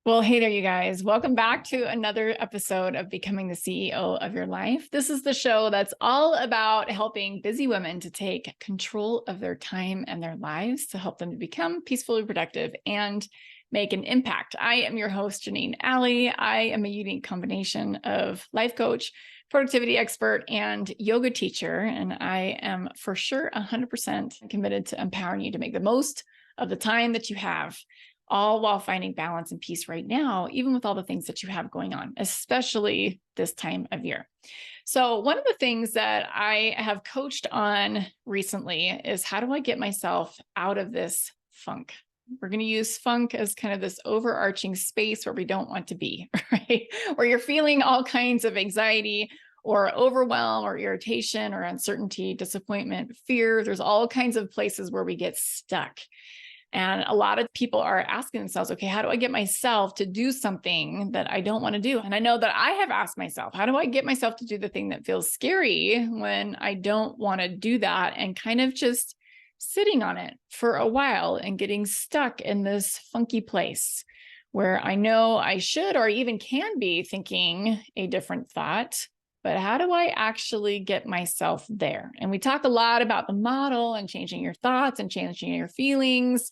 Well, hey there, you guys. Welcome back to another episode of Becoming the CEO of Your Life. This is the show that's all about helping busy women to take control of their time and their lives to help them to become peacefully productive and make an impact. I am your host, Janeen Alley. I am a unique combination of life coach, productivity expert, and yoga teacher. And I am for sure 100% committed to empowering you to make the most of the time that you have, all while finding balance and peace right now, even with all the things that you have going on, especially this time of year. So one of the things that I have coached on recently is how do I get myself out of this funk? We're going to use funk as kind of this overarching space where we don't want to be, right? Where you're feeling all kinds of anxiety or overwhelm or irritation or uncertainty, disappointment, fear. There's all kinds of places where we get stuck. And a lot of people are asking themselves, okay, how do I get myself to do something that I don't want to do? And I know that I have asked myself, how do I get myself to do the thing that feels scary when I don't want to do that, and kind of just sitting on it for a while and getting stuck in this funky place where I know I should or even can be thinking a different thought. But how do I actually get myself there? And we talk a lot about the model and changing your thoughts and changing your feelings.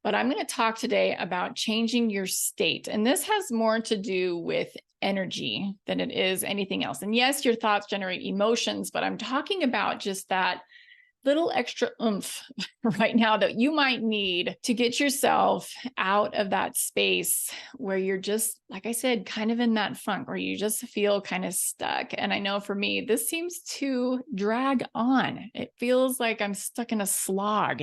But I'm going to talk today about changing your state. And this has more to do with energy than it is anything else. And yes, your thoughts generate emotions, but I'm talking about just that little extra oomph right now that you might need to get yourself out of that space where you're just, like I said, kind of in that funk where you just feel kind of stuck. And I know for me, this seems to drag on. It feels like I'm stuck in a slog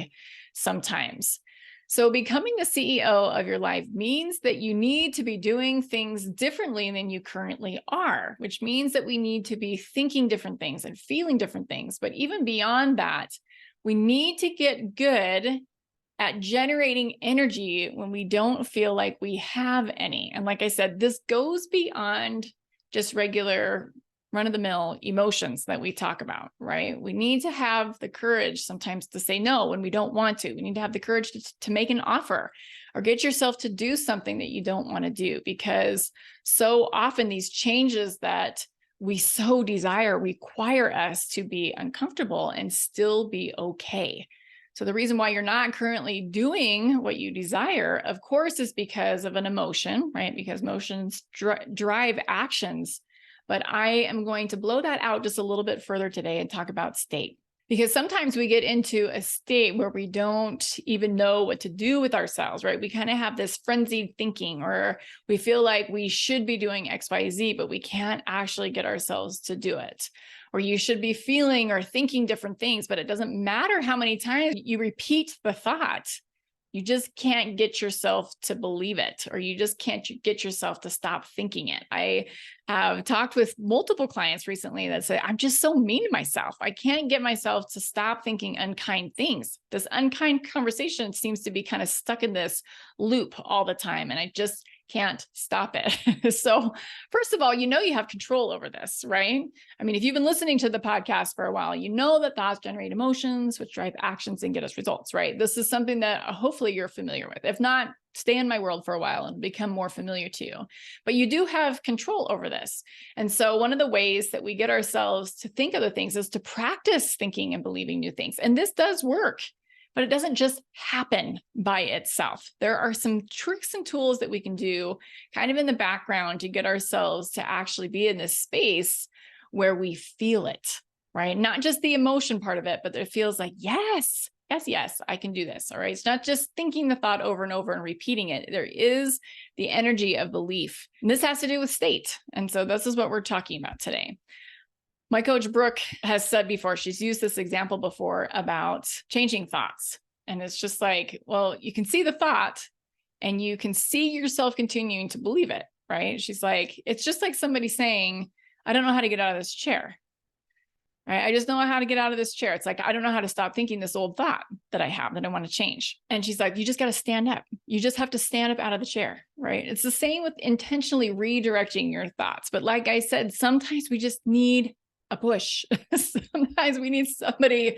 sometimes. So becoming the CEO of your life means that you need to be doing things differently than you currently are, which means that we need to be thinking different things and feeling different things. But even beyond that, we need to get good at generating energy when we don't feel like we have any. And like I said, this goes beyond just regular run-of-the-mill emotions that we talk about, right? We need to have the courage sometimes to say no when we don't want to. We need to have the courage to make an offer or get yourself to do something that you don't want to do, because so often these changes that we so desire require us to be uncomfortable and still be okay. So the reason why you're not currently doing what you desire, of course, is because of an emotion, right? Because emotions drive actions. But I am going to blow that out just a little bit further today and talk about state. Because sometimes we get into a state where we don't even know what to do with ourselves, right? We kind of have this frenzied thinking, or we feel like we should be doing X, Y, Z, but we can't actually get ourselves to do it. Or you should be feeling or thinking different things, but it doesn't matter how many times you repeat the thought. You just can't get yourself to believe it, or you just can't get yourself to stop thinking it. I have talked with multiple clients recently that say, I'm just so mean to myself. I can't get myself to stop thinking unkind things. This unkind conversation seems to be kind of stuck in this loop all the time, and I just can't stop it. So first of all, you have control over this, right? I mean, if you've been listening to the podcast for a while, you know that thoughts generate emotions, which drive actions and get us results, right? This is something that hopefully you're familiar with. If not, stay in my world for a while and become more familiar to you. But you do have control over this. And so one of the ways that we get ourselves to think other things is to practice thinking and believing new things. And this does work, but it doesn't just happen by itself. There are some tricks and tools that we can do kind of in the background to get ourselves to actually be in this space where we feel it, right? Not just the emotion part of it, but it feels like, yes, I can do this. All right. It's not just thinking the thought over and over and repeating it. There is the energy of belief. And this has to do with state. And so this is what we're talking about today. My coach, Brooke, has said before, she's used this example before about changing thoughts. And it's just like, well, you can see the thought and you can see yourself continuing to believe it, right? She's like, it's just like somebody saying, I don't know how to get out of this chair, right? I just know how to get out of this chair. It's like, I don't know how to stop thinking this old thought that I have that I want to change. And she's like, you just got to stand up. You just have to stand up out of the chair, right? It's the same with intentionally redirecting your thoughts. But like I said, sometimes we just need a push. Sometimes we need somebody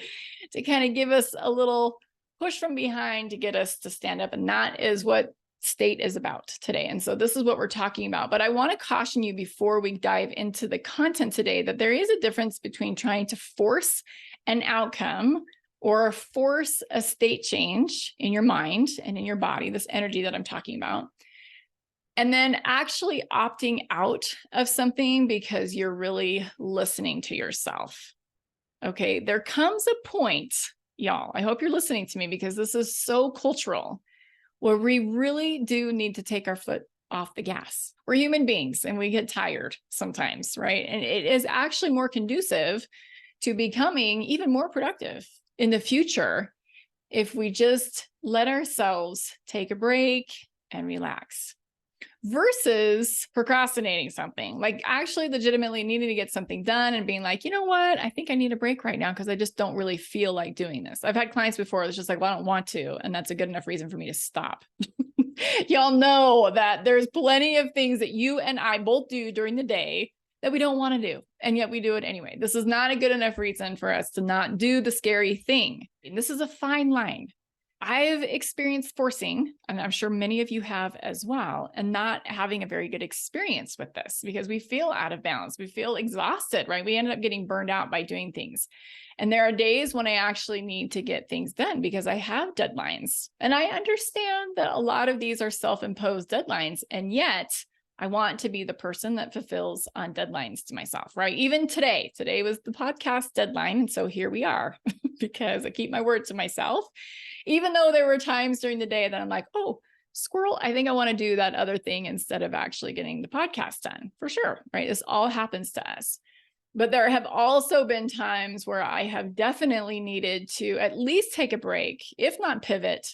to kind of give us a little push from behind to get us to stand up. And that is what state is about today. And so this is what we're talking about. But I want to caution you before we dive into the content today that there is a difference between trying to force an outcome or force a state change in your mind and in your body, this energy that I'm talking about, and then actually opting out of something because you're really listening to yourself. Okay, there comes a point, y'all, I hope you're listening to me because this is so cultural, where we really do need to take our foot off the gas. We're human beings and we get tired sometimes, right? And it is actually more conducive to becoming even more productive in the future if we just let ourselves take a break and relax. Versus procrastinating something, like actually legitimately needing to get something done and being like, you know what, I think I need a break right now because I just don't really feel like doing this. I've had clients before that's just like, well, I don't want to. And that's a good enough reason for me to stop. Y'all know that there's plenty of things that you and I both do during the day that we don't want to do. And yet we do it anyway. This is not a good enough reason for us to not do the scary thing. And this is a fine line. I've experienced forcing, and I'm sure many of you have as well, and not having a very good experience with this because we feel out of balance. We feel exhausted, right? We ended up getting burned out by doing things. And there are days when I actually need to get things done because I have deadlines. And I understand that a lot of these are self-imposed deadlines. And yet I want to be the person that fulfills on deadlines to myself, right? Even today was the podcast deadline. And so here we are because I keep my word to myself. Even though there were times during the day that I'm like, oh, squirrel, I think I want to do that other thing instead of actually getting the podcast done, for sure, right? This all happens to us. But there have also been times where I have definitely needed to at least take a break, if not pivot,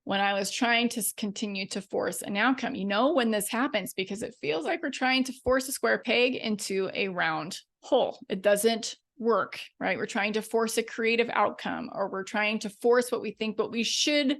when I was trying to continue to force an outcome. You know when this happens because it feels like we're trying to force a square peg into a round hole. It doesn't work, right? We're trying to force a creative outcome, or we're trying to force what we think what we should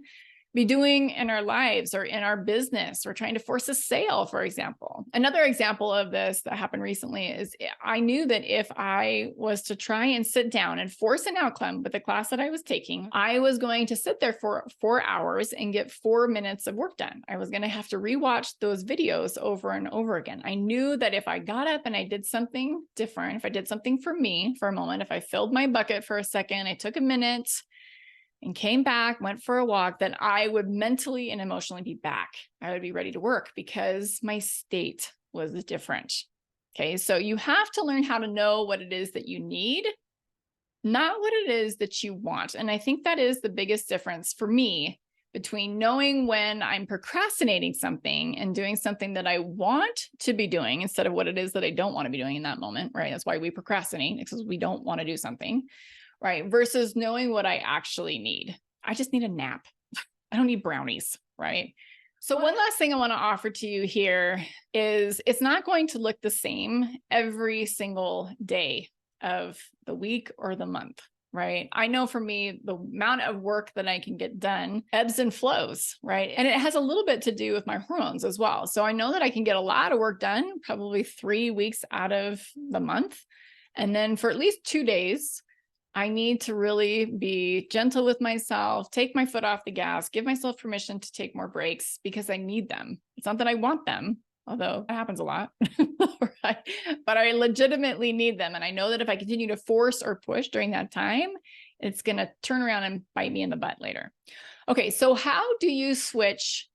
be doing in our lives or in our business. We're trying to force a sale, for example. Another example of this that happened recently is I knew that if I was to try and sit down and force an outcome with the class that I was taking, I was going to sit there for 4 hours and get 4 minutes of work done. I was going to have to rewatch those videos over and over again. I knew that if I got up and I did something different, if I did something for me for a moment, if I filled my bucket for a second, I took a minute and came back, went for a walk, then I would mentally and emotionally be back. I would be ready to work because my state was different. Okay, so you have to learn how to know what it is that you need, not what it is that you want. And I think that is the biggest difference for me between knowing when I'm procrastinating something and doing something that I want to be doing instead of what it is that I don't want to be doing in that moment, right? That's why we procrastinate, because we don't want to do something. Right? Versus knowing what I actually need. I just need a nap. I don't need brownies, right? So one last thing I want to offer to you here is it's not going to look the same every single day of the week or the month, right? I know for me, the amount of work that I can get done ebbs and flows, right? And it has a little bit to do with my hormones as well. So I know that I can get a lot of work done, probably 3 weeks out of the month. And then for at least 2 days, I need to really be gentle with myself, take my foot off the gas, give myself permission to take more breaks because I need them. It's not that I want them, although that happens a lot, right? But I legitimately need them. And I know that if I continue to force or push during that time, it's going to turn around and bite me in the butt later. Okay, so how do you switch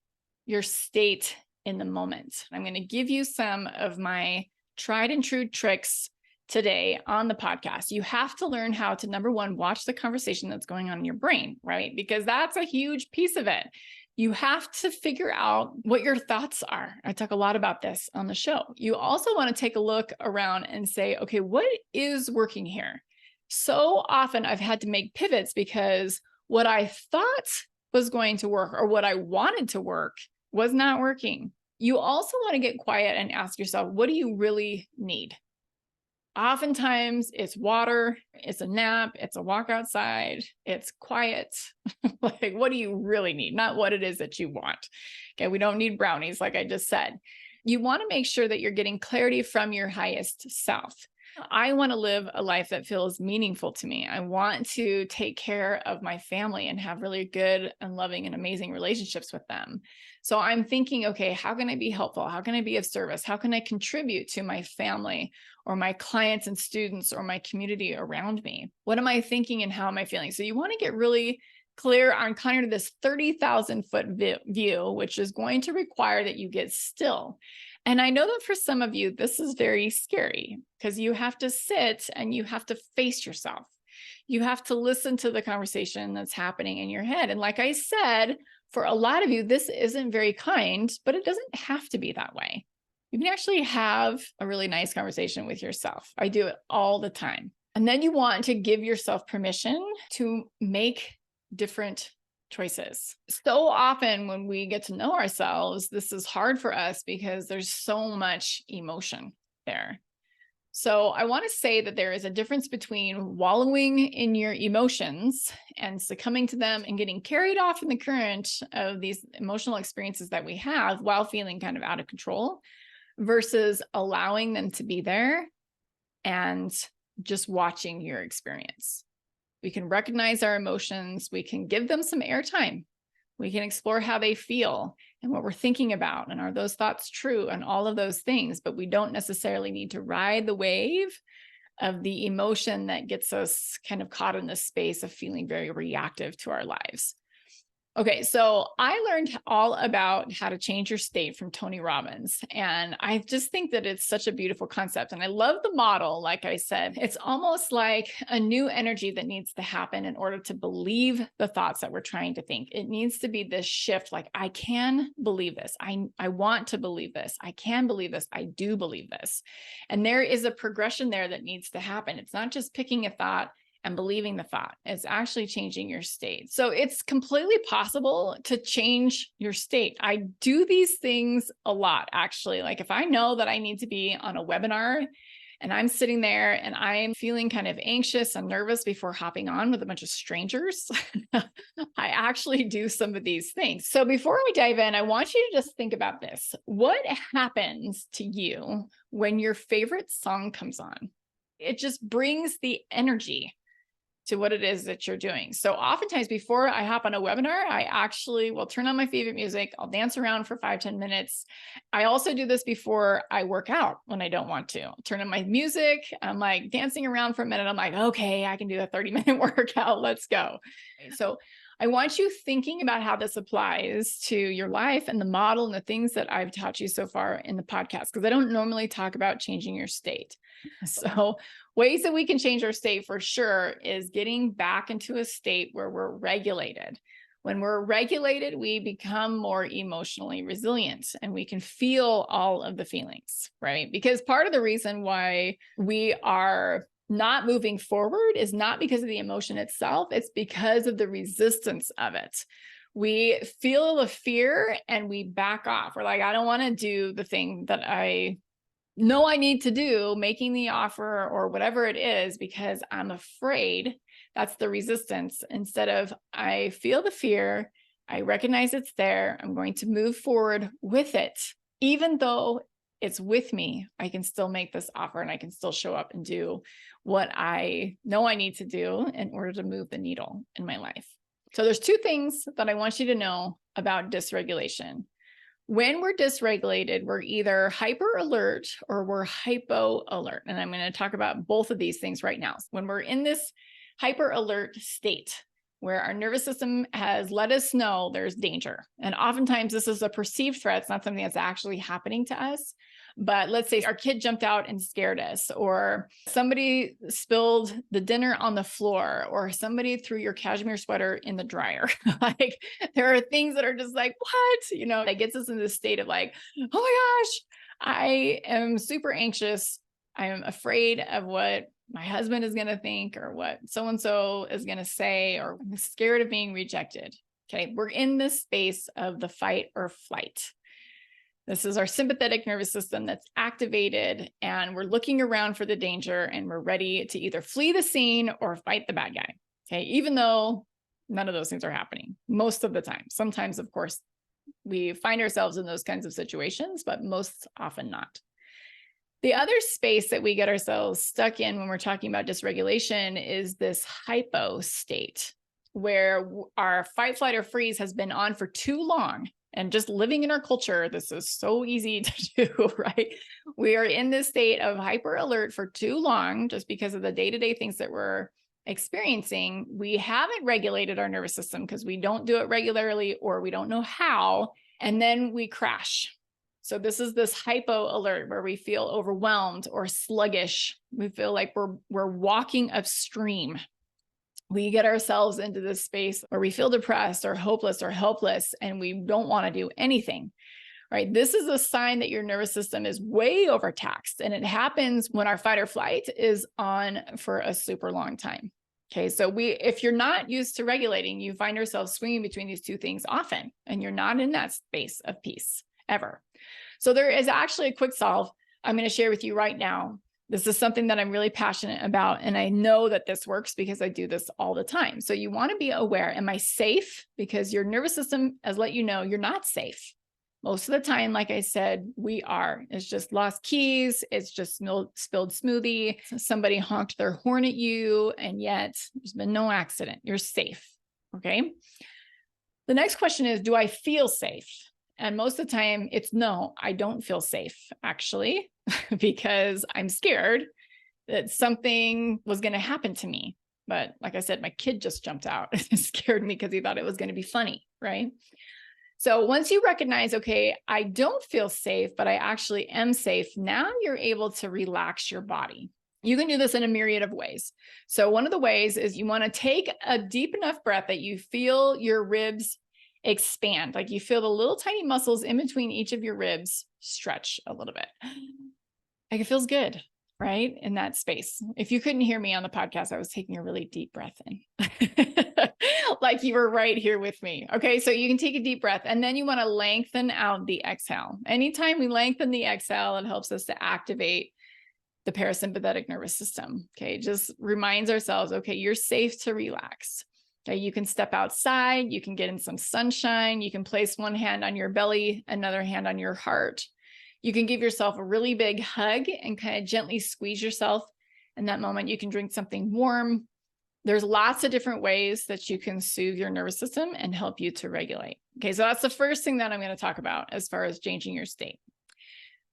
your state in the moment? I'm going to give you some of my tried and true tricks today on the podcast. You have to learn how to, number one, watch the conversation that's going on in your brain, right? Because that's a huge piece of it. You have to figure out what your thoughts are. I talk a lot about this on the show. You also want to take a look around and say, okay, what is working here? So often I've had to make pivots because what I thought was going to work or what I wanted to work was not working. You also want to get quiet and ask yourself, what do you really need? Oftentimes it's water, it's a nap, it's a walk outside, it's quiet. Like, what do you really need? Not what it is that you want. Okay, we don't need brownies, like I just said. You want to make sure that you're getting clarity from your highest self. I want to live a life that feels meaningful to me. I want to take care of my family and have really good and loving and amazing relationships with them. So I'm thinking, okay, how can I be helpful? How can I be of service? How can I contribute to my family or my clients and students or my community around me? What am I thinking and how am I feeling? So you want to get really clear on kind of this 30,000-foot view, which is going to require that you get still. And I know that for some of you, this is very scary because you have to sit and you have to face yourself. You have to listen to the conversation that's happening in your head. And like I said, for a lot of you, this isn't very kind, but it doesn't have to be that way. You can actually have a really nice conversation with yourself. I do it all the time. And then you want to give yourself permission to make different choices. So often when we get to know ourselves, this is hard for us because there's so much emotion there. So I want to say that there is a difference between wallowing in your emotions and succumbing to them and getting carried off in the current of these emotional experiences that we have while feeling kind of out of control versus allowing them to be there and just watching your experience. We can recognize our emotions. We can give them some airtime. We can explore how they feel and what we're thinking about. And are those thoughts true and all of those things? But we don't necessarily need to ride the wave of the emotion that gets us kind of caught in this space of feeling very reactive to our lives. Okay, so I learned all about how to change your state from Tony Robbins. And I just think that it's such a beautiful concept. And I love the model. Like I said, it's almost like a new energy that needs to happen in order to believe the thoughts that we're trying to think. It needs to be this shift, like, I can believe this. I want to believe this. I can believe this. I do believe this. And there is a progression there that needs to happen. It's not just picking a thought and believing the thought. It's actually changing your state. So it's completely possible to change your state. I do these things a lot, actually. Like if I know that I need to be on a webinar and I'm sitting there and I'm feeling kind of anxious and nervous before hopping on with a bunch of strangers, I actually do some of these things. So before I dive in, I want you to just think about this. What happens to you when your favorite song comes on? It just brings the energy to what it is that you're doing. So oftentimes before I hop on a webinar, I actually will turn on my favorite music. I'll dance around for 5-10 minutes. I also do this before I work out when I don't want to. I'll turn on my music. I'm like dancing around for a minute. I'm like, okay, I can do a 30-minute workout. Let's go. So I want you thinking about how this applies to your life and the model and the things that I've taught you so far in the podcast, because I don't normally talk about changing your state. So ways that we can change our state for sure is getting back into a state where we're regulated. When we're regulated, we become more emotionally resilient and we can feel all of the feelings, right? Because part of the reason why we are not moving forward is not because of the emotion itself, it's because of the resistance of it. We feel the fear and we back off. We're like, I don't want to do the thing that I know I need to do, making the offer or whatever it is, because I'm afraid. That's the resistance. Instead of, I feel the fear, I recognize it's there, I'm going to move forward with it. Even though it's with me, I can still make this offer and I can still show up and do what I know I need to do in order to move the needle in my life. So there's two things that I want you to know about dysregulation. When we're dysregulated, we're either hyper alert or we're hypo alert. And I'm going to talk about both of these things right now. When we're in this hyper alert state, where our nervous system has let us know there's danger. And oftentimes this is a perceived threat. It's not something that's actually happening to us. But let's say our kid jumped out and scared us, or somebody spilled the dinner on the floor, or somebody threw your cashmere sweater in the dryer. Like there are things that are just like, what? You know, that gets us in this state of like, oh my gosh, I am super anxious. I am afraid of what my husband is going to think or what so-and-so is going to say, or I'm scared of being rejected. Okay. We're in this space of the fight or flight. This is our sympathetic nervous system that's activated, and we're looking around for the danger and we're ready to either flee the scene or fight the bad guy. Okay. Even though none of those things are happening most of the time. Sometimes, of course, we find ourselves in those kinds of situations, but most often not. The other space that we get ourselves stuck in when we're talking about dysregulation is this hypo state, where our fight, flight, or freeze has been on for too long. And just living in our culture, this is so easy to do, right? We are in this state of hyper alert for too long, just because of the day-to-day things that we're experiencing. We haven't regulated our nervous system because we don't do it regularly, or we don't know how, and then we crash. So this is this hypo alert where we feel overwhelmed or sluggish. We feel like we're walking upstream. We get ourselves into this space where we feel depressed or hopeless or helpless, and we don't want to do anything, right? This is a sign that your nervous system is way overtaxed, and it happens when our fight or flight is on for a super long time. Okay, so if you're not used to regulating, you find yourself swinging between these two things often, and you're not in that space of peace ever. So there is actually a quick solve I'm going to share with you right now. This is something that I'm really passionate about, and I know that this works because I do this all the time. So you want to be aware, am I safe? Because your nervous system has let you know you're not safe. Most of the time, like I said, we are. It's just lost keys. It's just spilled smoothie. Somebody honked their horn at you, and yet there's been no accident. You're safe. Okay. The next question is, do I feel safe? And most of the time it's no, I don't feel safe, actually, because I'm scared that something was going to happen to me. But like I said, my kid just jumped out and scared me because he thought it was going to be funny, right? So once you recognize, okay, I don't feel safe, but I actually am safe, now you're able to relax your body. You can do this in a myriad of ways. So one of the ways is you want to take a deep enough breath that you feel your ribs expand, like you feel the little tiny muscles in between each of your ribs stretch a little bit. Like it feels good, right? In that space. If you couldn't hear me on the podcast, I was taking a really deep breath in, like you were right here with me. Okay, so you can take a deep breath, and then you want to lengthen out the exhale. Anytime we lengthen the exhale, it helps us to activate the parasympathetic nervous system. Okay, just reminds ourselves, okay, you're safe to relax. Okay, you can step outside, you can get in some sunshine, you can place one hand on your belly, another hand on your heart. You can give yourself a really big hug and kind of gently squeeze yourself. In that moment, you can drink something warm. There's lots of different ways that you can soothe your nervous system and help you to regulate. Okay, so that's the first thing that I'm going to talk about as far as changing your state.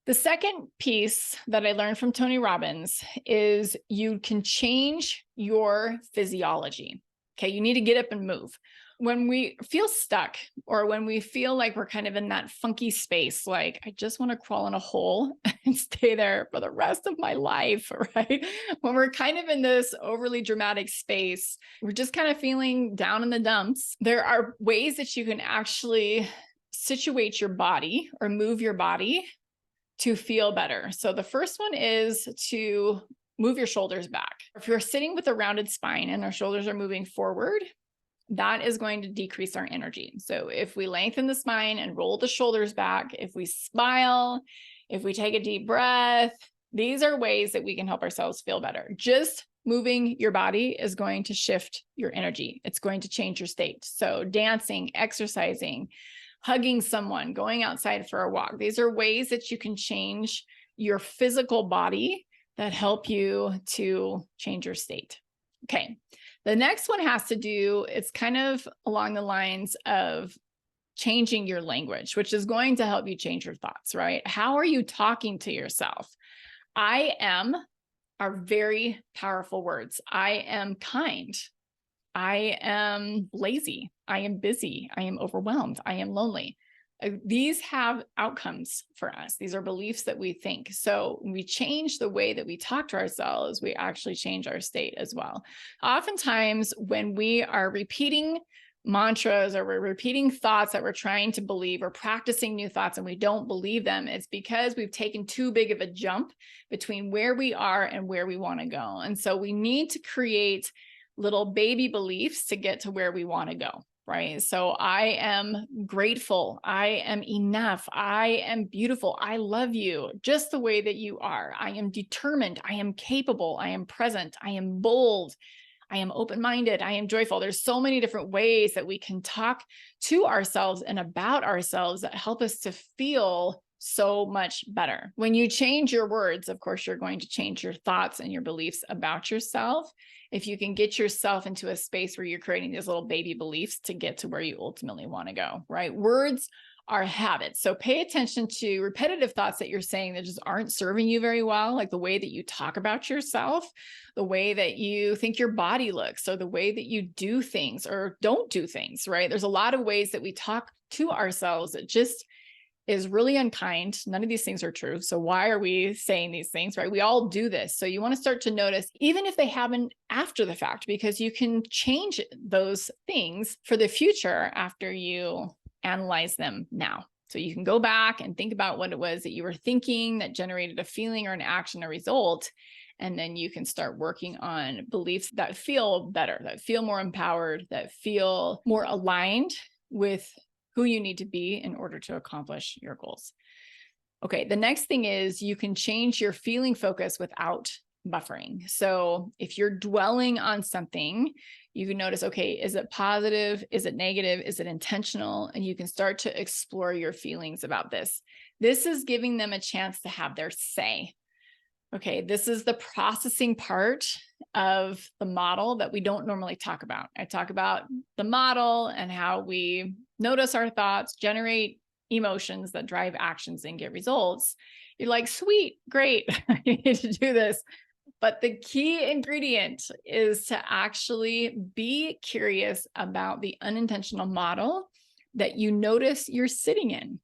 The second piece that I learned from Tony Robbins is you can change your physiology. Okay, you need to get up and move. When we feel stuck, or when we feel like we're kind of in that funky space, like I just want to crawl in a hole and stay there for the rest of my life, right? When we're kind of in this overly dramatic space, we're just kind of feeling down in the dumps. There are ways that you can actually situate your body or move your body to feel better. So the first one is to move your shoulders back. If you're sitting with a rounded spine and our shoulders are moving forward, that is going to decrease our energy. So if we lengthen the spine and roll the shoulders back, if we smile, if we take a deep breath, these are ways that we can help ourselves feel better. Just moving your body is going to shift your energy. It's going to change your state. So dancing, exercising, hugging someone, going outside for a walk. These are ways that you can change your physical body that help you to change your state. Okay. The next one has to do, it's kind of along the lines of changing your language, which is going to help you change your thoughts, right? How are you talking to yourself? I am are very powerful words. I am kind. I am lazy. I am busy. I am overwhelmed. I am lonely. These have outcomes for us. These are beliefs that we think. So when we change the way that we talk to ourselves, we actually change our state as well. Oftentimes, when we are repeating mantras or we're repeating thoughts that we're trying to believe or practicing new thoughts and we don't believe them, it's because we've taken too big of a jump between where we are and where we want to go. And so we need to create little baby beliefs to get to where we want to go. Right. So I am grateful. I am enough. I am beautiful. I love you just the way that you are. I am determined. I am capable. I am present. I am bold. I am open-minded. I am joyful. There's so many different ways that we can talk to ourselves and about ourselves that help us to feel so much better. When you change your words, of course, you're going to change your thoughts and your beliefs about yourself. If you can get yourself into a space where you're creating these little baby beliefs to get to where you ultimately want to go, right? Words are habits. So pay attention to repetitive thoughts that you're saying that just aren't serving you very well, like the way that you talk about yourself, the way that you think your body looks, or the way that you do things or don't do things, right? There's a lot of ways that we talk to ourselves that just is really unkind. None of these things are true. So why are we saying these things, right? We all do this. So you want to start to notice, even if they happen after the fact, because you can change those things for the future after you analyze them now. So you can go back and think about what it was that you were thinking that generated a feeling or an action or result. And then you can start working on beliefs that feel better, that feel more empowered, that feel more aligned with who you need to be in order to accomplish your goals. Okay, the next thing is you can change your feeling focus without buffering. So if you're dwelling on something, you can notice, okay, is it positive? Is it negative? Is it intentional? And you can start to explore your feelings about this. This is giving them a chance to have their say. Okay, this is the processing part of the model that we don't normally talk about. I talk about the model and how we notice our thoughts, generate emotions that drive actions and get results. You're like, sweet, great, you need to do this. But the key ingredient is to actually be curious about the unintentional model that you notice you're sitting in.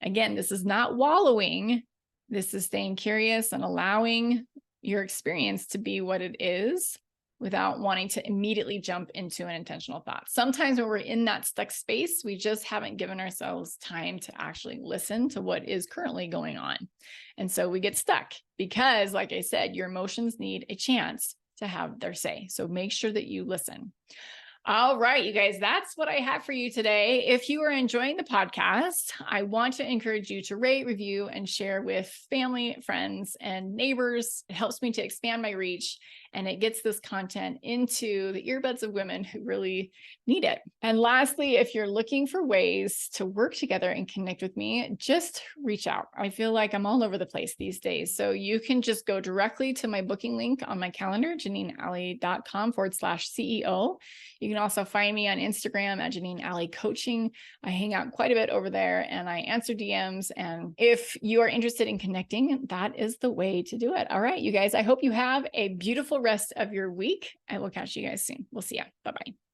Again, this is not wallowing. This is staying curious and allowing your experience to be what it is without wanting to immediately jump into an intentional thought. Sometimes when we're in that stuck space, we just haven't given ourselves time to actually listen to what is currently going on. And so we get stuck because, like I said, your emotions need a chance to have their say. So make sure that you listen. All right, you guys, that's what I have for you today. If you are enjoying the podcast, I want to encourage you to rate, review, and share with family, friends, and neighbors. It helps me to expand my reach, and it gets this content into the earbuds of women who really need it. And lastly, if you're looking for ways to work together and connect with me, just reach out. I feel like I'm all over the place these days. So you can just go directly to my booking link on my calendar, janeenalley.com/CEO. You can also find me on Instagram at Janeen Alley Coaching. I hang out quite a bit over there and I answer DMs. And if you are interested in connecting, that is the way to do it. All right, you guys, I hope you have a beautiful rest of your week. I will catch you guys soon. We'll see ya. Bye-bye.